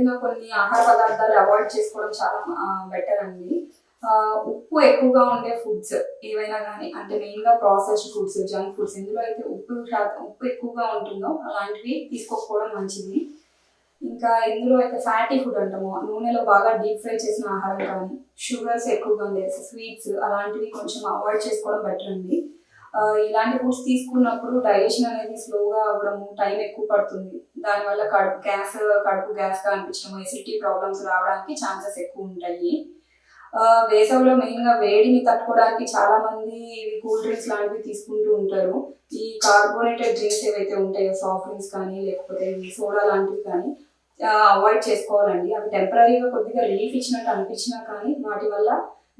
ముఖ్యంగా కొన్ని ఆహార పదార్థాలు అవాయిడ్ చేసుకోవడం చాలా బెటర్ అండి. ఉప్పు ఎక్కువగా ఉండే ఫుడ్స్ ఏవైనా కానీ, అంటే మెయిన్గా ప్రాసెస్డ్ ఫుడ్స్, జంక్ ఫుడ్స్, ఇందులో అయితే ఉప్పు ఎక్కువగా ఉంటుందో అలాంటివి తీసుకోకపోవడం మంచిది. ఇంకా ఇందులో అయితే ఫ్యాటీ ఫుడ్ అంటాము, నూనెలో బాగా డీప్ ఫ్రై చేసిన ఆహారం కానీ, షుగర్స్ ఎక్కువగా ఉండే స్వీట్స్ అలాంటివి కొంచెం అవాయిడ్ చేసుకోవడం బెటర్ అండి. ఇలాంటి ఫుడ్స్ తీసుకున్నప్పుడు డైజెషన్ అనేది స్లోగా అవ్వడము, టైం ఎక్కువ పడుతుంది. దానివల్ల కడుపు గ్యాస్గా అనిపించడము, ఎసిడిటీ ప్రాబ్లమ్స్ రావడానికి ఛాన్సెస్ ఎక్కువ ఉంటాయి. వేసవిలో మెయిన్గా వేడిని తట్టుకోవడానికి చాలా మంది ఇవి కూల్ డ్రింక్స్ లాంటివి తీసుకుంటూ ఉంటారు. ఈ కార్బోనేటెడ్ డ్రింక్స్ ఏవైతే ఉంటాయో, సాఫ్ట్ డ్రింక్స్ కానీ లేకపోతే సోడా లాంటివి కానీ అవాయిడ్ చేసుకోవాలండి. అవి టెంపరీగా కొద్దిగా రిలీఫ్ ఇచ్చినట్టు అనిపించినా కానీ వాటి వల్ల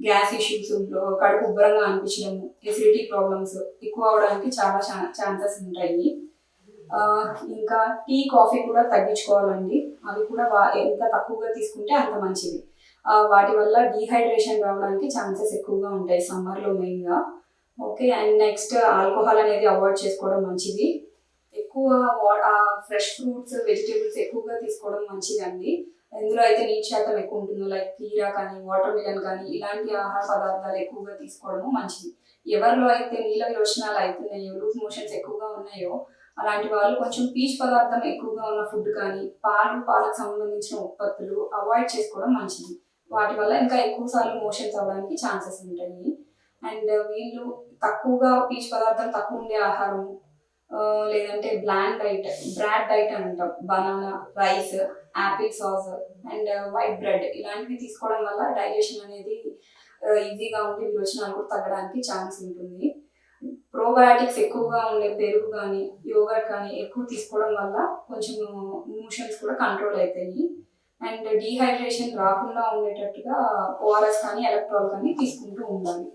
గ్యాస్ ఇష్యూస్, కడుపు ఉబ్బరంగా అనిపించడము, ఎసిడిటీ ప్రాబ్లమ్స్ ఎక్కువ అవడానికి చాలా ఛాన్సెస్ ఉంటాయి. ఇంకా టీ, కాఫీ కూడా తగ్గించుకోవాలండి. అవి కూడా ఎంత తక్కువగా తీసుకుంటే అంత మంచిది. వాటి వల్ల డీహైడ్రేషన్ రావడానికి ఛాన్సెస్ ఎక్కువగా ఉంటాయి సమ్మర్లో మెయిన్గా. ఓకే, అండ్ నెక్స్ట్ ఆల్కహాల్ అనేది అవాయిడ్ చేసుకోవడం మంచిది. ఎక్కువ ఫ్రెష్ ఫ్రూట్స్, వెజిటేబుల్స్ ఎక్కువగా తీసుకోవడం మంచిదండి. ఇందులో అయితే నీటి శాతం ఎక్కువ ఉంటుందో, లైక్ కీరా కానీ, వాటర్ మిలన్ కానీ ఇలాంటి ఆహార పదార్థాలు ఎక్కువగా తీసుకోవడము మంచిది. ఎవరిలో అయితే నీళ్ళ విరోచనాలు అవుతున్నాయో, లూజ్ మోషన్స్ ఎక్కువగా ఉన్నాయో అలాంటి వాళ్ళు కొంచెం పీచు పదార్థం ఎక్కువగా ఉన్న ఫుడ్ కానీ, పాలకు సంబంధించిన ఉత్పత్తులు అవాయిడ్ చేసుకోవడం మంచిది. వాటి వల్ల ఇంకా ఎక్కువ సార్లు మోషన్స్ అవ్వడానికి ఛాన్సెస్ ఉంటాయి. అండ్ వీళ్ళు తక్కువగా పీచు పదార్థం తక్కువ ఉండే ఆహారం, లేదంటే బ్రాడ్ డైట్ అని అంటాం, banana, rice, Apple sauce and white bread ఇలాంటివి తీసుకోవడం వల్ల డైజెషన్ అనేది ఈజీగా ఉండి విరోచనాలు కూడా తగ్గడానికి ఛాన్స్ ఉంటుంది. ప్రోబయాటిక్స్ ఎక్కువగా ఉండే పెరుగు కానీ, యోగర్ట్ కానీ ఎక్కువ తీసుకోవడం వల్ల కొంచెం మోషన్స్ కూడా కంట్రోల్ అవుతాయి. అండ్ డీహైడ్రేషన్ రాకుండా ఉండేటట్టుగా ఓఆర్ఎస్ కానీ, ఎలక్ట్రాల్ కానీ తీసుకుంటూ ఉండాలి.